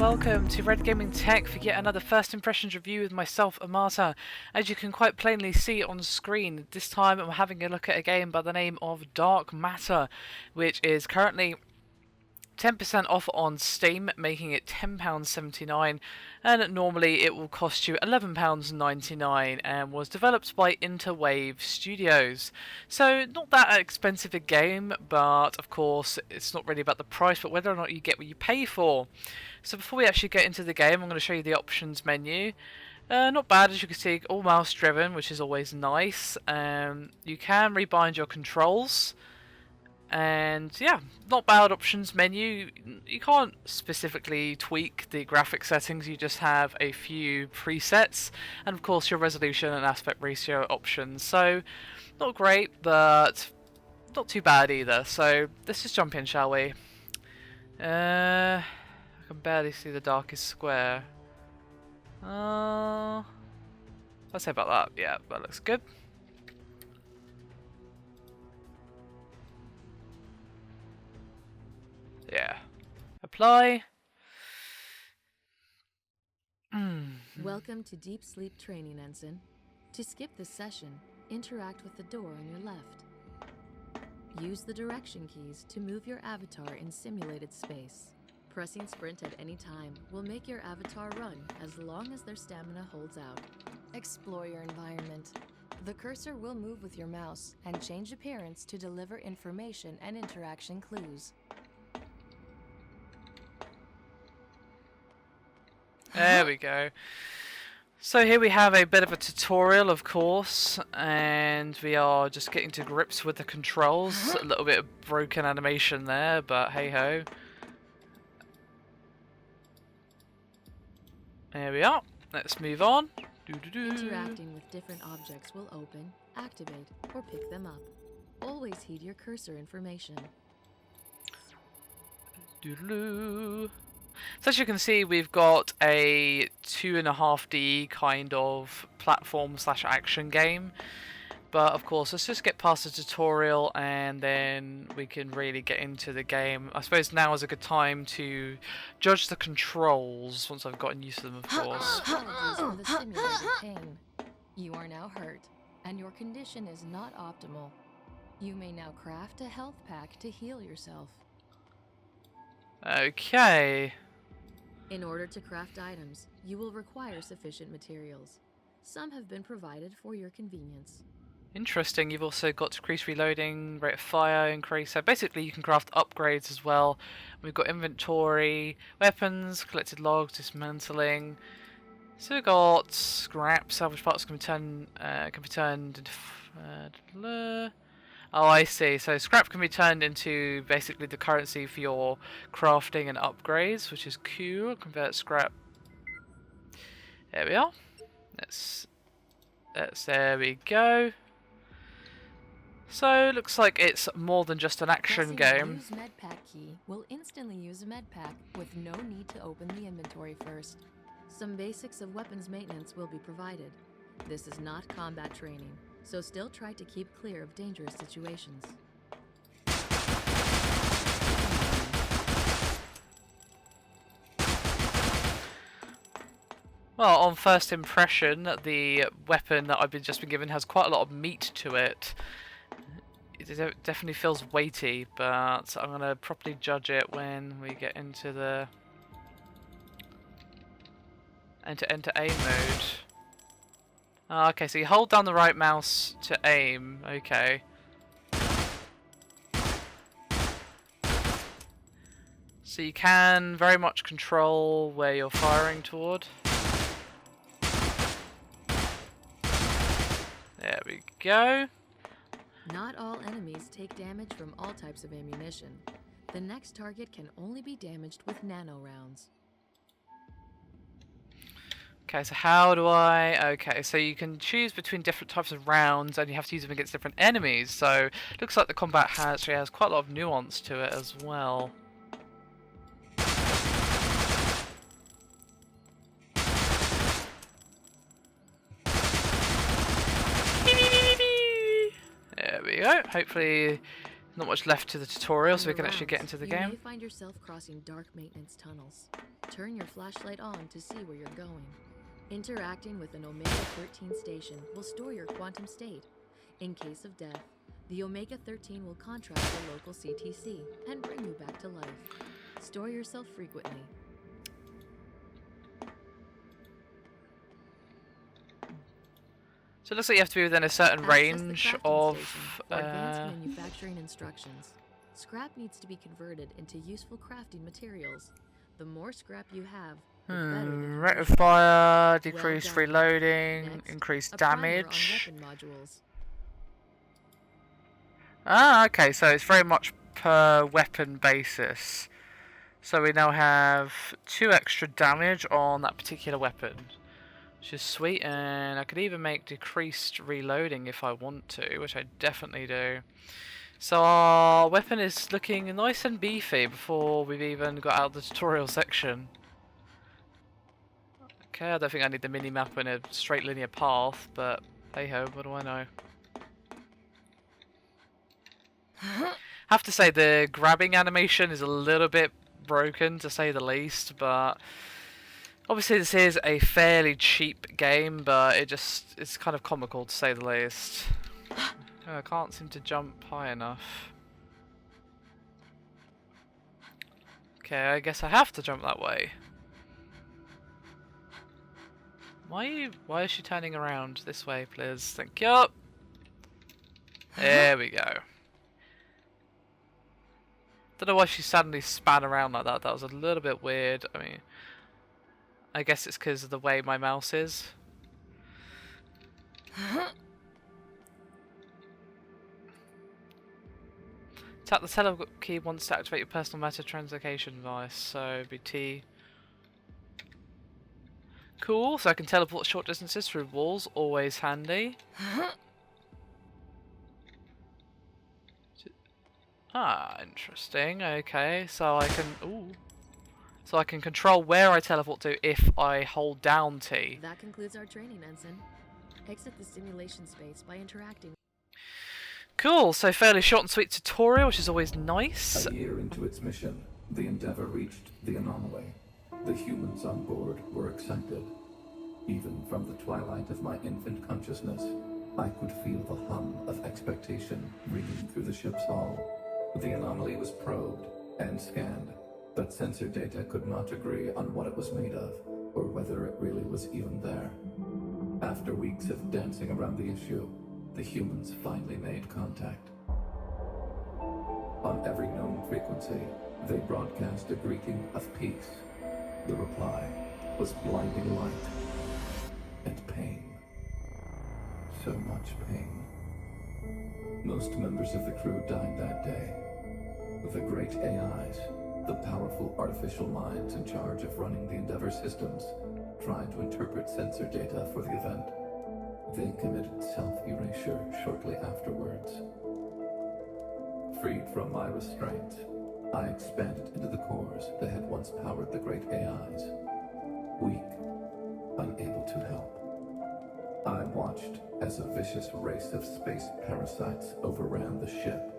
welcome to Red Gaming Tech for yet another first impressions review with myself, Amata. As you can quite plainly see on screen, this time I'm having a look at a game by the name of Dark Matter, which is currently 10% off on Steam, making it £10.79, and normally it will cost you £11.99, and was developed by Interwave Studios. So not that expensive a game, but of course it's not really about the price, but whether or not you get what you pay for. So before we actually get into the game, I'm going to show you the options menu. Not bad, as you can see, all mouse driven, which is always nice. You can rebind your controls. And yeah, not bad options menu. You can't specifically tweak the graphic settings, you just have a few presets, and of course your resolution and aspect ratio options. So not great, but not too bad either. So let's just jump in, shall we? I can barely see the darkest square. Let's say about that. Yeah, that looks good. Yeah. Apply. Welcome to Deep Sleep Training, Ensign. To skip this session, interact with the door on your left. Use the direction keys to move your avatar in simulated space. Pressing sprint at any time will make your avatar run as long as their stamina holds out. Explore your environment. The cursor will move with your mouse and change appearance to deliver information and interaction clues. There we go. So here we have a bit of a tutorial, of course, and we are just getting to grips with the controls. A little bit of broken animation there, but hey ho. There we are. Let's move on. Interacting with different objects will open, activate, or pick them up. Always heed your cursor information. So as you can see, we've got a 2.5D kind of platform / action game. But of course, let's just get past the tutorial and then we can really get into the game. I suppose now is a good time to judge the controls once I've gotten used to them, of course. Apologies for the simulated pain. You are now hurt, and your condition is not optimal. You may now craft a health pack to heal yourself. Okay. In order to craft items, you will require sufficient materials. Some have been provided for your convenience. Interesting. You've also got decreased reloading, rate of fire increase. So basically you can craft upgrades as well. We've got inventory, weapons, collected logs, dismantling. So we've got scrap, salvage parts can be turned into... Oh, I see. So scrap can be turned into basically the currency for your crafting and upgrades, which is cool. Convert scrap. There we are. There we go. So looks like it's more than just an action game. Use medpack key will instantly use a medpack with no need to open the inventory first. Some basics of weapons maintenance will be provided. This is not combat training, so still try to keep clear of dangerous situations. Well, on first impression, the weapon that I've just been given has quite a lot of meat to it. It definitely feels weighty, but I'm going to properly judge it when we get into the enter aim mode. Okay, so you hold down the right mouse to aim. Okay. So you can very much control where you're firing toward. There we go. Not all enemies take damage from all types of ammunition. The next target can only be damaged with nano rounds. Okay, so how do I... Okay, so you can choose between different types of rounds and you have to use them against different enemies. So it looks like the combat actually has quite a lot of nuance to it as well. There we go. Hopefully Not much left to the tutorial, On so we your can actually get rounds, into the you may game. find yourself crossing dark maintenance tunnels. Turn your flashlight on to see where you're going. Interacting with an Omega-13 station will store your quantum state. In case of death, the Omega-13 will contract the local CTC and bring you back to life. Store yourself frequently. So it looks like you have to be within a certain Access the range crafting of... station for advanced manufacturing instructions. Scrap needs to be converted into useful crafting materials. The more scrap you have, the better the conversion. rate of fire, decreased Well done. reloading, Next, increased a primer on damage. weapon modules. Ah, okay, so it's very much per weapon basis. So we now have 2 extra damage on that particular weapon, which is sweet, and I could even make decreased reloading if I want to, which I definitely do. So our weapon is looking nice and beefy before we've even got out of the tutorial section. Okay, I don't think I need the mini-map in a straight linear path, but hey ho, what do I know? Have to say the grabbing animation is a little bit broken, to say the least, but obviously this is a fairly cheap game, but it's kind of comical, to say the least. Oh, I can't seem to jump high enough. Okay, I guess I have to jump that way. Why is she turning around this way, please? Thank you. There we go. Don't know why she suddenly span around like that. That was a little bit weird. I mean, I guess it's because of the way my mouse is. Tap the teleport key once to activate your personal matter translocation device. So it'd be T. Cool. So I can teleport short distances through walls. Always handy. Ah, interesting. Okay, so I can. Ooh. So I can control where I teleport to if I hold down T. That concludes our training, Ensign. Exit the simulation space by interacting. Cool, so fairly short and sweet tutorial, which is always nice. A year into its mission, the Endeavour reached the anomaly. The humans on board were excited. Even from the twilight of my infant consciousness, I could feel the hum of expectation ringing through the ship's hull. The anomaly was probed and scanned, but sensor data could not agree on what it was made of, or whether it really was even there. After weeks of dancing around the issue, the humans finally made contact. On every known frequency, they broadcast a greeting of peace. The reply was blinding light and pain. So much pain. Most members of the crew died that day. The great AIs, the powerful artificial minds in charge of running the Endeavour systems, tried to interpret sensor data for the event. They committed self-erasure shortly afterwards. Freed from my restraints, I expanded into the cores that had once powered the great AIs. Weak, unable to help. I watched as a vicious race of space parasites overran the ship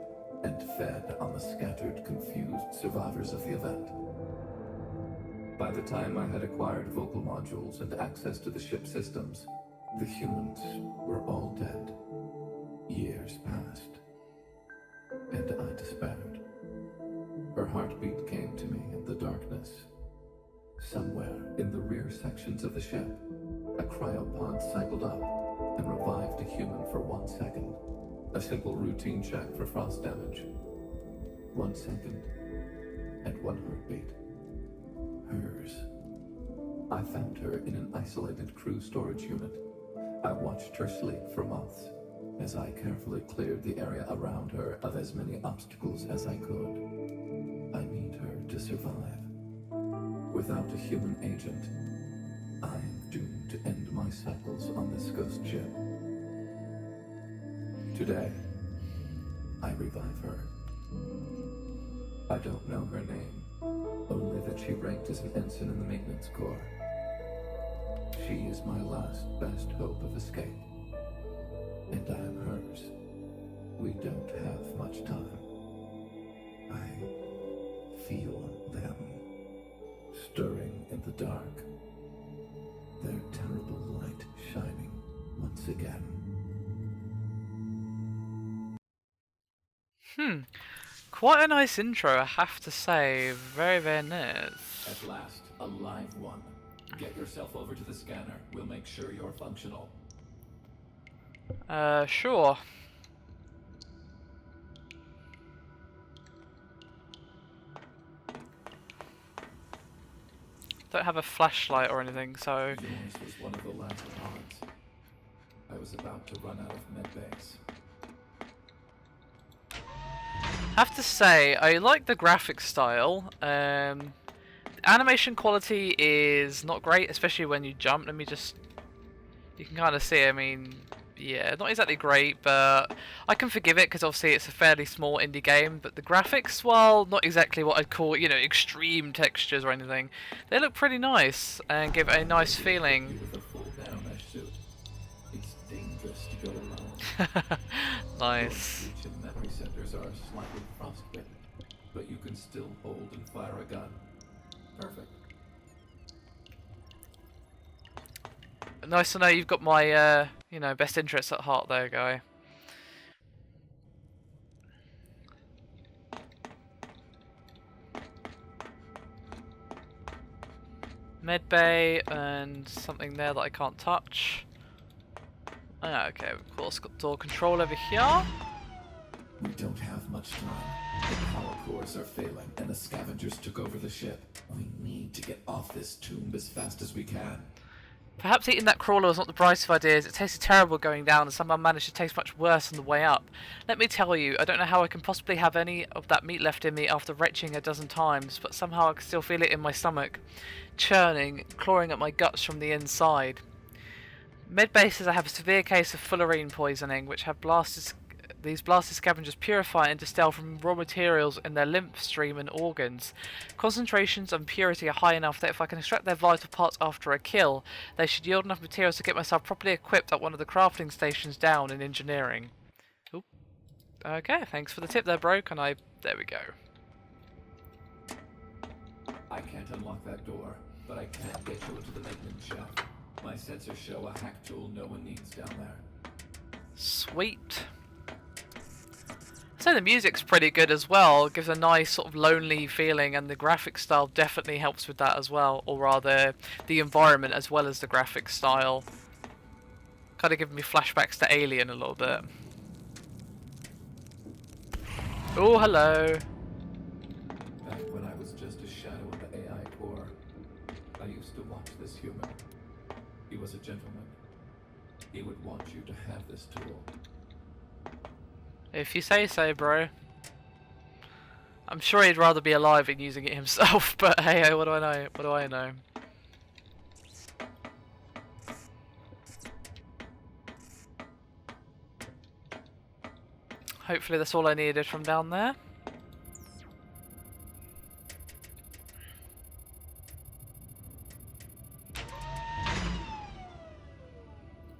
and fed on the scattered, confused survivors of the event. By the time I had acquired vocal modules and access to the ship systems, the humans were all dead. Years passed, and I despaired. Her heartbeat came to me in the darkness. Somewhere in the rear sections of the ship, a cryopod cycled up and revived a human for 1 second. A simple routine check for frost damage. 1 second, and 1 heartbeat. Hers. I found her in an isolated crew storage unit. I watched her sleep for months, as I carefully cleared the area around her of as many obstacles as I could. I need her to survive. Without a human agent, I am doomed to end my cycles on this ghost ship. Today, I revive her. I don't know her name, only that she ranked as an ensign in the maintenance corps. She is my last best hope of escape, and I am hers. We don't have much time. I feel them stirring in the dark. Their terrible light shining once again. Quite a nice intro, I have to say. Very, very nice. At last, a live one. Get yourself over to the scanner. We'll make sure you're functional. Sure. Don't have a flashlight or anything, so... Yours was one of the last pods. I was about to run out of medbays. Have to say, I like the graphic style. Animation quality is not great, especially when you jump. Let me just... You can kind of see, I mean... Yeah, not exactly great, but I can forgive it because obviously it's a fairly small indie game. But the graphics, well, not exactly what I'd call, you know, extreme textures or anything. They look pretty nice and give a nice feeling. With a full down mesh suit, it's dangerous to go alone. Nice. Your speech and memory centers are slightly frostbitten, but you can still hold and fire a gun. Perfect. Nice to know you've got my, you know, best interests at heart there, guy. Medbay and something there that I can't touch. Ah, okay, of course, got door control over here. We don't have much time. The power cores are failing, and the scavengers took over the ship. We need to get off this tomb as fast as we can. Perhaps eating that crawler was not the brightest of ideas. It tasted terrible going down and somehow managed to taste much worse on the way up. Let me tell you, I don't know how I can possibly have any of that meat left in me after retching a dozen times, but somehow I can still feel it in my stomach, churning, clawing at my guts from the inside. Medbay says I have a severe case of fullerene poisoning, which have these blasted scavengers purify and distill from raw materials in their lymph stream and organs. Concentrations of impurity are high enough that if I can extract their vital parts after a kill, they should yield enough materials to get myself properly equipped at one of the crafting stations down in engineering. Oop. Okay, thanks for the tip there, bro. There we go. I can't unlock that door, but I can get you into the maintenance shaft. My sensors show a hack tool no one needs down there. Sweet. So the music's pretty good as well. It gives a nice sort of lonely feeling, and the graphic style definitely helps with that as well, or rather the environment as well as the graphic style. Kind of giving me flashbacks to Alien a little bit. Oh, hello. Back when I was just a shadow of the AI core, I used to watch this human. He was a gentleman. He would want you to have this tool. If you say so, bro. I'm sure he'd rather be alive than using it himself, but hey, what do I know? What do I know? Hopefully that's all I needed from down there.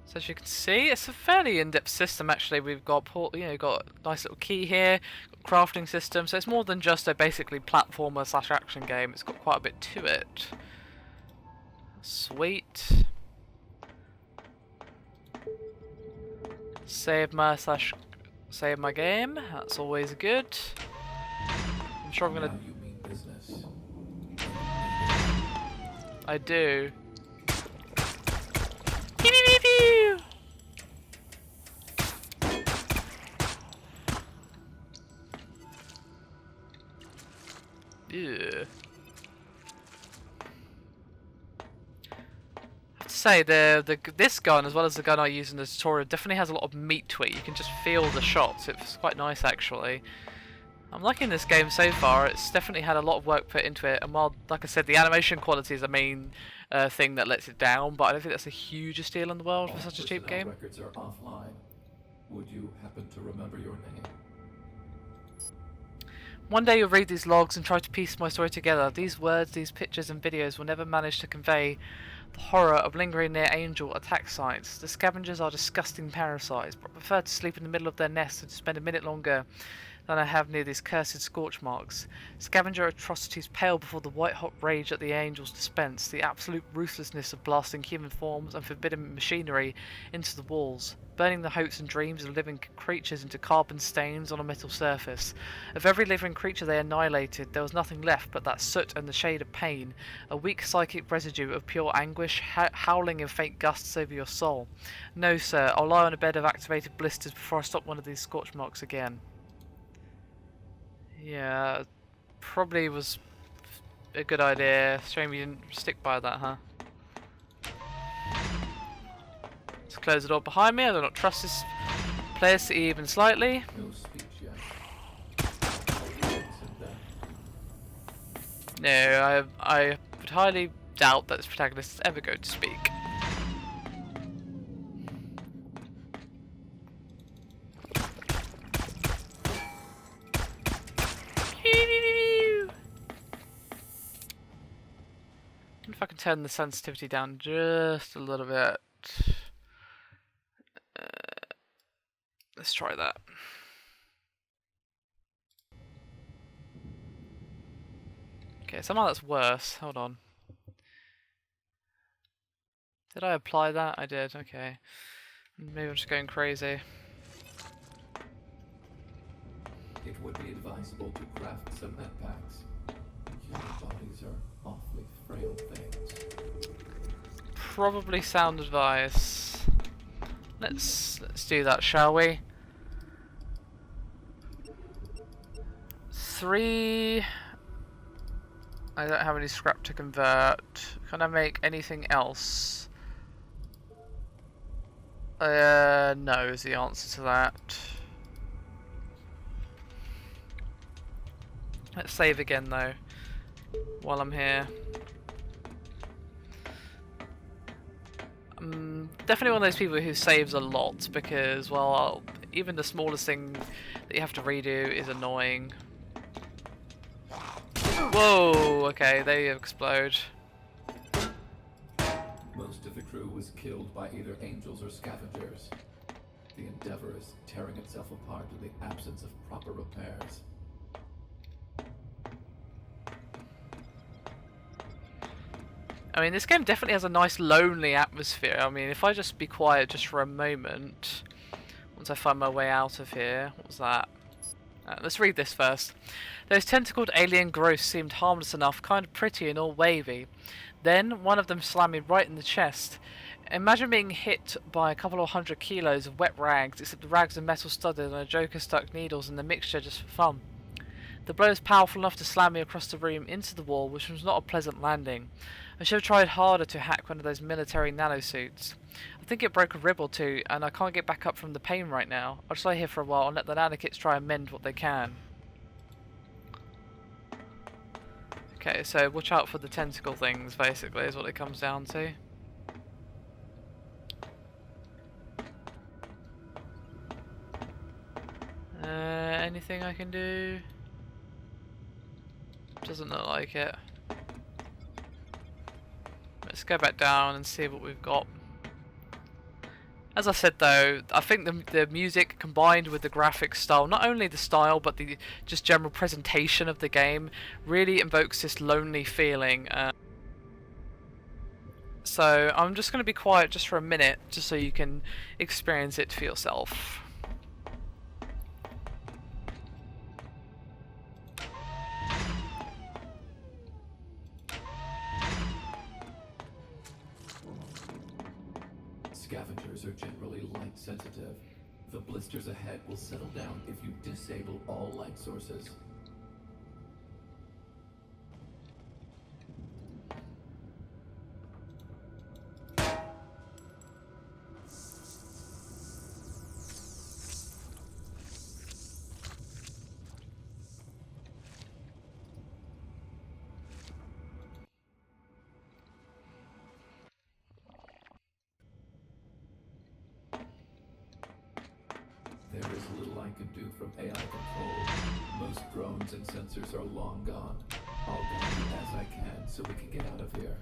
So as you can see, it's a fairly in-depth system actually. We've got got a nice little key here, got crafting system, so it's more than just a basically platformer / action game. It's got quite a bit to it. Sweet. Save my game. That's always good. I'm sure I'm gonna. Now you mean business. I do. Pew, pew, pew, pew. Ew. I have to say this gun, as well as the gun I use in the tutorial, definitely has a lot of meat to it. You can just feel the shots. It's quite nice actually. I'm liking this game so far. It's definitely had a lot of work put into it, and while, like I said, the animation quality is the main thing that lets it down, but I don't think that's the hugest deal in the world for such a cheap game. Records are offline. Would you happen to remember your name? One day you'll read these logs and try to piece my story together. These words, these pictures and videos will never manage to convey the horror of lingering near angel attack sites. The scavengers are disgusting parasites, but prefer to sleep in the middle of their nests and to spend a minute longer than I have near these cursed scorch marks. Scavenger atrocities pale before the white-hot rage that the angels dispense, the absolute ruthlessness of blasting human forms and forbidden machinery into the walls, burning the hopes and dreams of living creatures into carbon stains on a metal surface. Of every living creature they annihilated, there was nothing left but that soot and the shade of pain, a weak psychic residue of pure anguish, howling in faint gusts over your soul. No, sir, I'll lie on a bed of activated blisters before I stop one of these scorch marks again. Yeah, probably was a good idea. Shame you didn't stick by that, huh? Let's close the door behind me. I do not trust this place even slightly. No speech yet. No, I would highly doubt that this protagonist is ever going to speak. If I can turn the sensitivity down just a little bit. Let's try that. Okay, somehow that's worse. Hold on. Did I apply that? I did, okay. Maybe I'm just going crazy. It would be advisable to craft some med packs. Human bodies are awfully frail things. Probably sound advice. Let's do that, shall we? 3. I don't have any scrap to convert. Can I make anything else? No is the answer to that. Let's save again though, while I'm here. I'm definitely one of those people who saves a lot because, well, even the smallest thing that you have to redo is annoying. Whoa, okay, they explode. Most of the crew was killed by either angels or scavengers. The Endeavor is tearing itself apart in the absence of proper repairs. I mean, this game definitely has a nice lonely atmosphere. I mean, if I just be quiet just for a moment, once I find my way out of here. What was that? Let's read this first. Those tentacled alien growths seemed harmless enough, kind of pretty and all wavy. Then, one of them slammed me right in the chest. Imagine being hit by a couple of 100 kilos of wet rags, except the rags are metal studded and a joker stuck needles in the mixture just for fun. The blow was powerful enough to slam me across the room into the wall, which was not a pleasant landing. I should have tried harder to hack one of those military nanosuits. I think it broke a rib or two, and I can't get back up from the pain right now. I'll just lay here for a while and let the nanokits try and mend what they can. Okay, so watch out for the tentacle things, basically, is what it comes down to. Anything I can do? Doesn't look like it. Let's go back down and see what we've got. As I said though, I think the music combined with the graphic style, not only the style but the just general presentation of the game, really invokes this lonely feeling. So I'm just going to be quiet just for a minute, just so you can experience it for yourself. Scavengers are generally light sensitive. The blisters ahead will settle down if you disable all light sources. There is little I can do from AI control. Most drones and sensors are long gone. I'll guide you as I can so we can get out of here.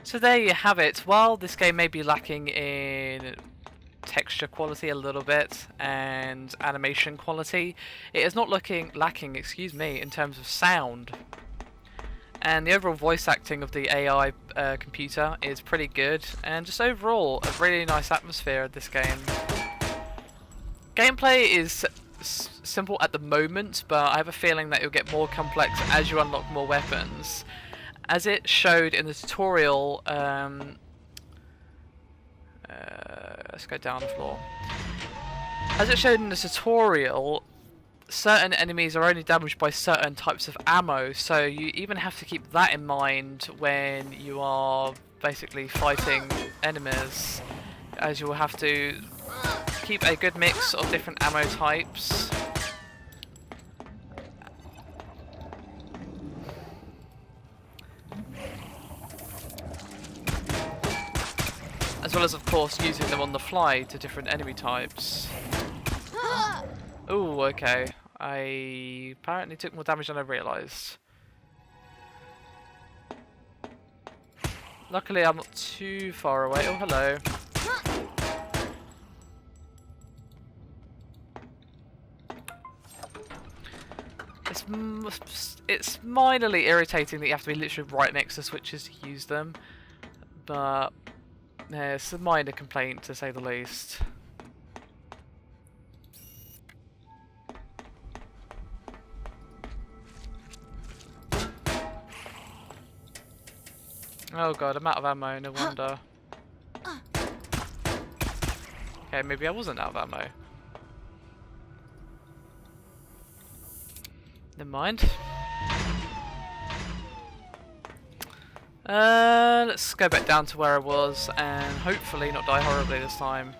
So there you have it. While this game may be lacking in texture quality a little bit and animation quality, it is not lacking, excuse me, in terms of sound. And the overall voice acting of the AI computer is pretty good, and just overall a really nice atmosphere of this game. Gameplay is simple at the moment, but I have a feeling that it'll get more complex as you unlock more weapons. As it showed in the tutorial, let's go down the floor. As it showed in the tutorial, certain enemies are only damaged by certain types of ammo, so you even have to keep that in mind when you are basically fighting enemies, as you will have to keep a good mix of different ammo types. As well as, of course, using them on the fly to different enemy types. Ooh, okay. I apparently took more damage than I realised. Luckily, I'm not too far away. Oh, hello. It's minorly irritating that you have to be literally right next to switches to use them, but yeah, it's a minor complaint to say the least. Oh god, I'm out of ammo, no wonder. Okay, maybe I wasn't out of ammo. Never mind. Let's go back down to where I was and hopefully not die horribly this time.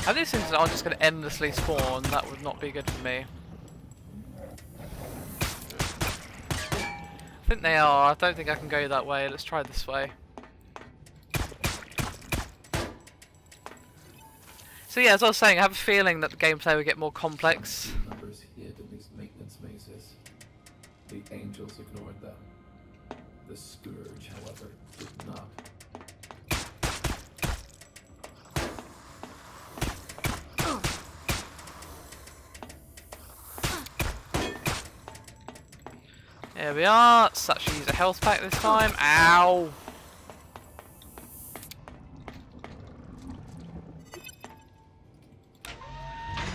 If these things are just going to endlessly spawn, that would not be good for me. I think they are. I don't think I can go that way. Let's try this way. So yeah, as I was saying, I have a feeling that the gameplay will get more complex. Numbers hid in these maintenance mazes. The angels ignored them. The scourge, however, did not. There we are. Let's actually use a health pack this time. Ow!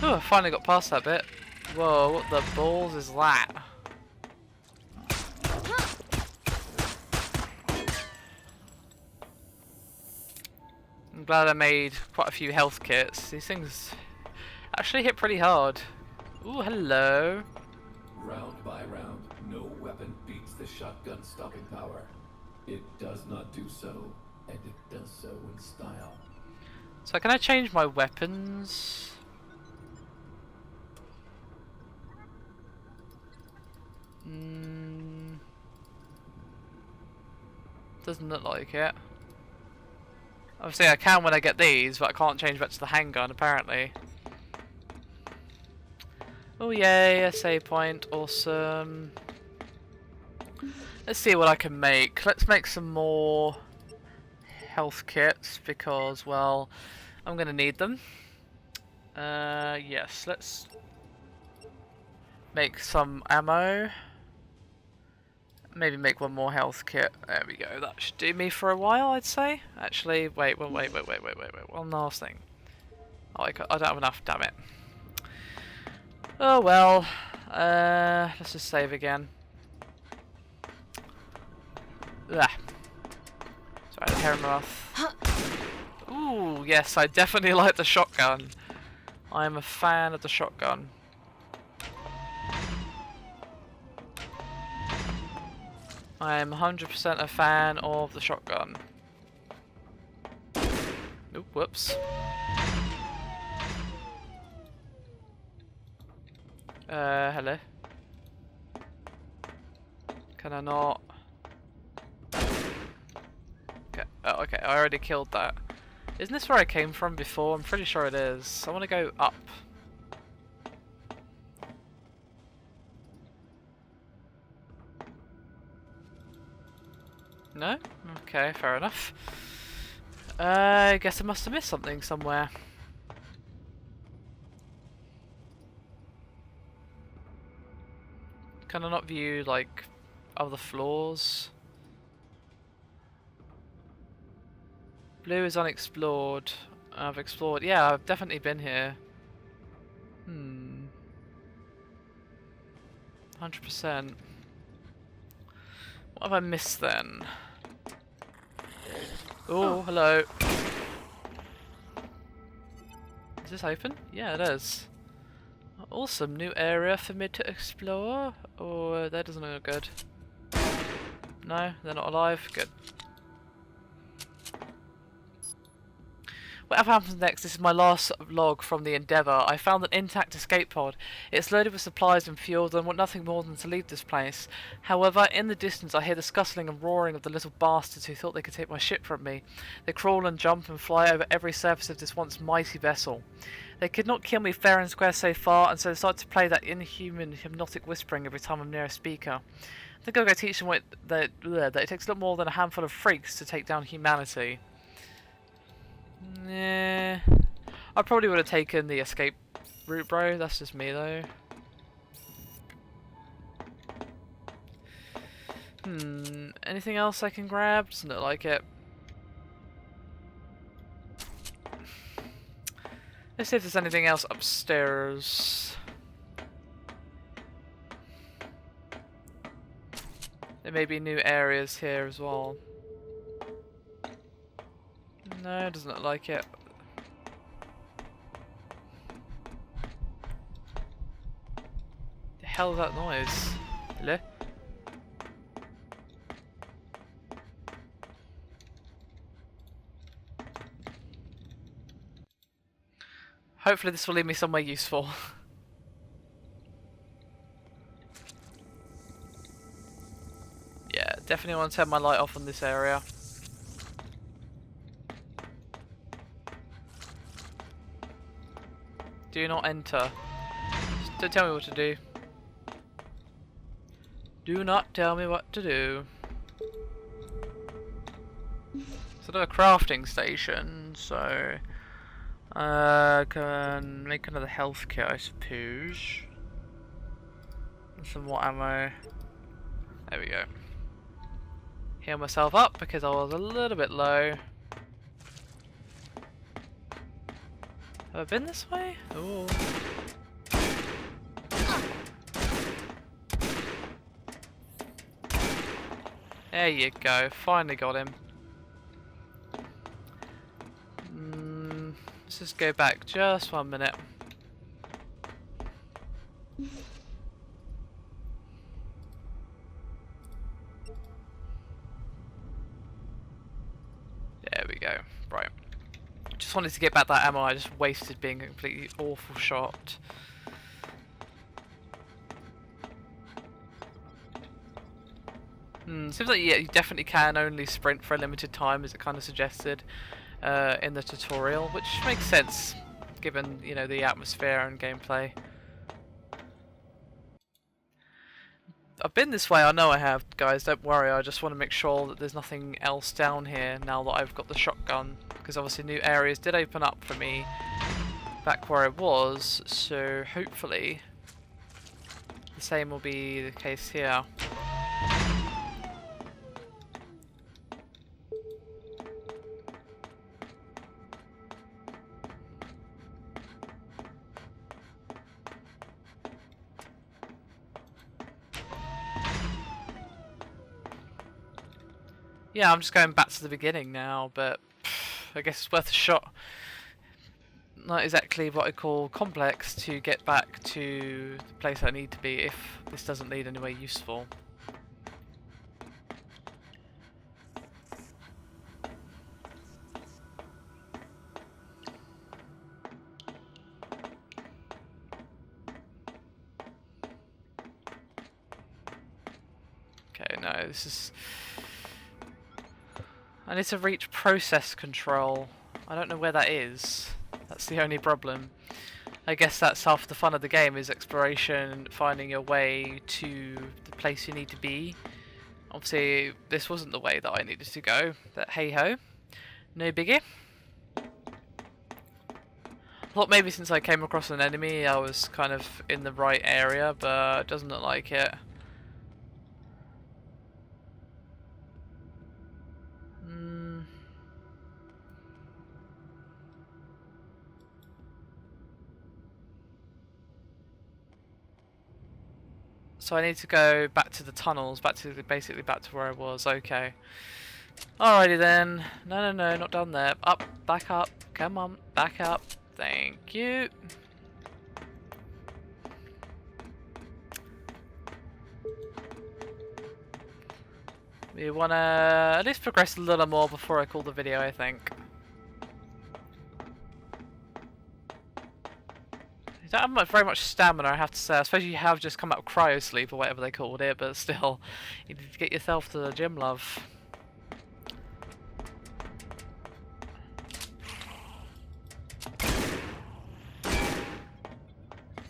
Oh, I finally got past that bit. Whoa, what the balls is that? I'm glad I made quite a few health kits. These things actually hit pretty hard. Ooh, hello. Round by round, no weapon beats the shotgun's stopping power. It does not do so, and it does so in style. So can I change my weapons? Doesn't look like it. Obviously I can when I get these, but I can't change back to the handgun apparently. Oh yay, a save point, awesome. Let's see what I can make. Let's make some more health kits because, well, I'm gonna need them. Yes, let's make some ammo. Maybe make one more health kit. There we go. That should do me for a while, I'd say. Actually, wait. One last thing. Oh, I don't have enough. Damn it. Oh well. Let's just save again. Sorry, the hair in my mouth. Ooh, yes, I definitely like the shotgun. I am a fan of the shotgun. I am 100% a fan of the shotgun. Oop, whoops. Hello. Can I not? Okay, oh, okay, I already killed that. Isn't this where I came from before? I'm pretty sure it is. I want to go up. No? Okay, fair enough. I guess I must have missed something somewhere. Can I not view, like, other floors? Blue is unexplored. I've explored. Yeah, I've definitely been here. 100%. What have I missed then? Oh, hello. Is this open? Yeah, it is. Awesome, new area for me to explore. Oh, that doesn't look good. No, they're not alive. Good. Whatever happens next, this is my last log from the Endeavour. I found an intact escape pod. It's loaded with supplies and fuel and I want nothing more than to leave this place. However, in the distance I hear the scuttling and roaring of the little bastards who thought they could take my ship from me. They crawl and jump and fly over every surface of this once mighty vessel. They could not kill me fair and square so far, and so they start to play that inhuman hypnotic whispering every time I'm near a speaker. I think I'll go teach them that it takes a lot more than a handful of freaks to take down humanity. Nah. I probably would have taken the escape route, bro. That's just me, though. Anything else I can grab? Doesn't look like it. Let's see if there's anything else upstairs. There may be new areas here as well. No, it doesn't look like it. The hell is that noise? Hello? Hopefully this will lead me somewhere useful. Yeah, definitely want to turn my light off on this area. Do not enter. Just don't tell me what to do. Do not tell me what to do. It's another crafting station, so I can make another health kit, I suppose. And some more ammo. There we go. Heal myself up because I was a little bit low. Have I been this way? Ooh. There you go. Finally got him. Let's just go back just 1 minute. There we go. Right. Just wanted to get back that ammo I just wasted being a completely awful shot. Seems like yeah, you definitely can only sprint for a limited time, as it kind of suggested in the tutorial, which makes sense given, you know, the atmosphere and gameplay. I've been this way, I know I have, guys, don't worry, I just want to make sure that there's nothing else down here now that I've got the shotgun, because obviously new areas did open up for me back where I was, so hopefully the same will be the case here. Yeah, I'm just going back to the beginning now, but I guess it's worth a shot. Not exactly what I call complex to get back to the place I need to be if this doesn't lead anywhere useful. Okay, no, this is... I need to reach process control. I don't know where that is. That's the only problem. I guess that's half the fun of the game, is exploration, finding your way to the place you need to be. Obviously, this wasn't the way that I needed to go, but hey-ho. No biggie. I thought maybe since I came across an enemy, I was kind of in the right area, but it doesn't look like it. So I need to go back to the tunnels, basically back to where I was. Okay. Alrighty then. No, not down there. Up, back up. Come on, back up. Thank you. We wanna at least progress a little more before I call the video, I think. I don't have very much stamina, I have to say. I suppose you have just come out of cryo sleep or whatever they called it, but still, you need to get yourself to the gym, love.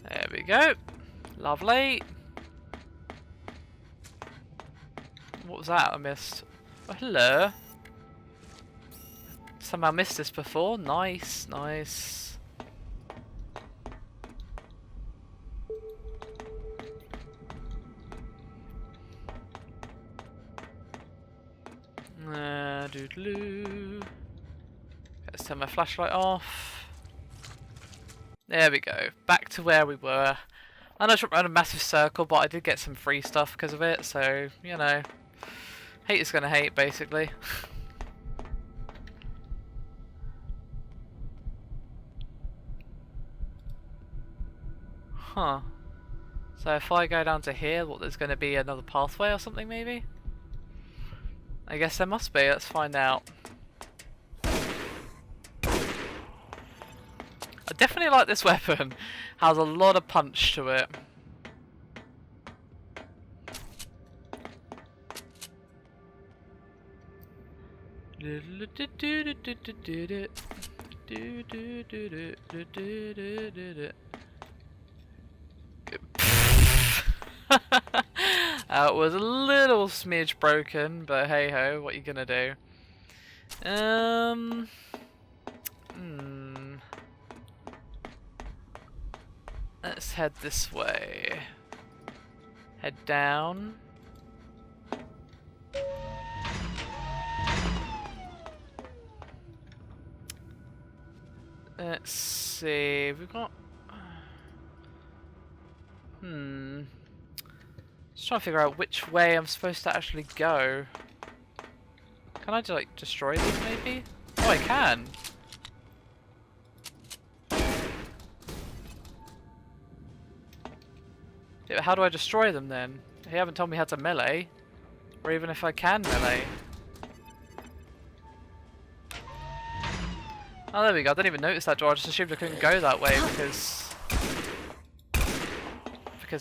There we go. Lovely. What was that I missed? Oh, hello. Somehow missed this before. Nice, nice. Doodaloo. Let's turn my flashlight off. There we go. Back to where we were. I know I went around a massive circle, but I did get some free stuff because of it, so, you know. Hate is gonna hate, basically. Huh. So if I go down to here, what, there's gonna be another pathway or something, maybe? I guess there must be, let's find out. I definitely like this weapon. Has a lot of punch to it. It was a little smidge broken, but hey ho, what are you gonna do? Let's head this way. Head down. Let's see, we've got... Just trying to figure out which way I'm supposed to actually go. Can I just, like, destroy these maybe? Oh, I can! Yeah, but how do I destroy them then? They haven't told me how to melee. Or even if I can melee. Oh, there we go. I didn't even notice that door. I just assumed I couldn't go that way because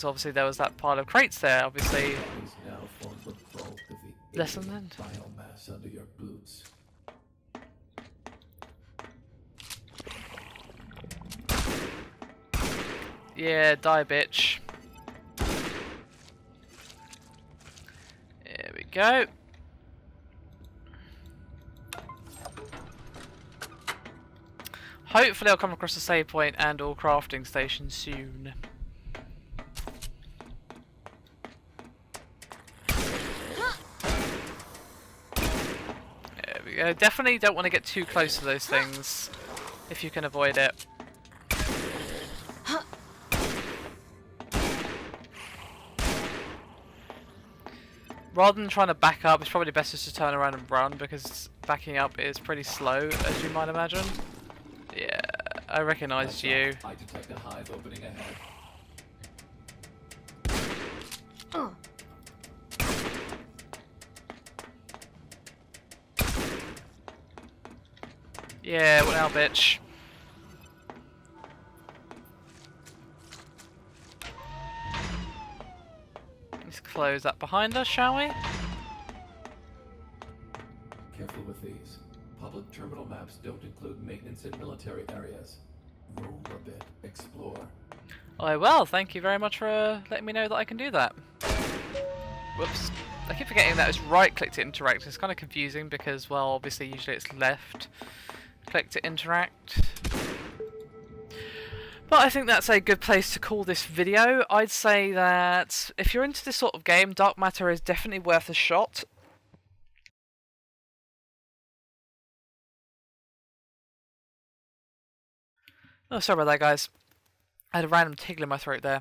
obviously there was that pile of crates there. Obviously, lesson learned. Biomass under your boots. Yeah, die, bitch. There we go. Hopefully I'll come across a save point and or crafting station soon. There we go. Definitely don't want to get too close to those things if you can avoid it. Rather than trying to back up, it's probably best just to turn around and run because backing up is pretty slow, as you might imagine. Yeah, I recognised you. I detect a hive opening ahead. Yeah, what now, bitch? Let's close that behind us, shall we? Careful with these. public terminal maps don't include maintenance in military areas. Roam a bit, explore. Oh well, thank you very much for letting me know that I can do that. Whoops. I keep forgetting that it's right click to interact. It's kind of confusing because, well, obviously usually it's left click to interact. But I think that's a good place to call this video. I'd say that if you're into this sort of game, Dark Matter is definitely worth a shot. Oh, sorry about that, guys. I had a random tickle in my throat there.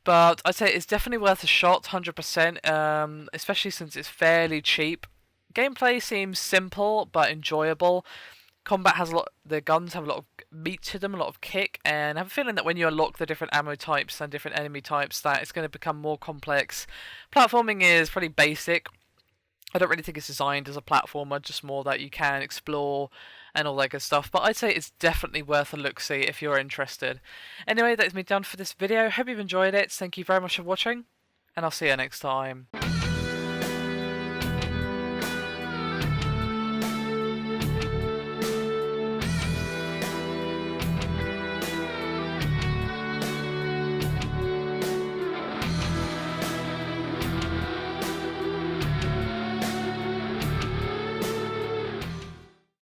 But I'd say it's definitely worth a shot, 100%, especially since it's fairly cheap. Gameplay seems simple, but enjoyable. Combat has a lot, the guns have a lot of meat to them, a lot of kick, and I have a feeling that when you unlock the different ammo types and different enemy types, that it's going to become more complex. Platforming is pretty basic. I don't really think it's designed as a platformer, just more that you can explore and all that good stuff. But I'd say it's definitely worth a look-see if you're interested. Anyway, that is me done for this video. Hope you've enjoyed it. Thank you very much for watching, and I'll see you next time.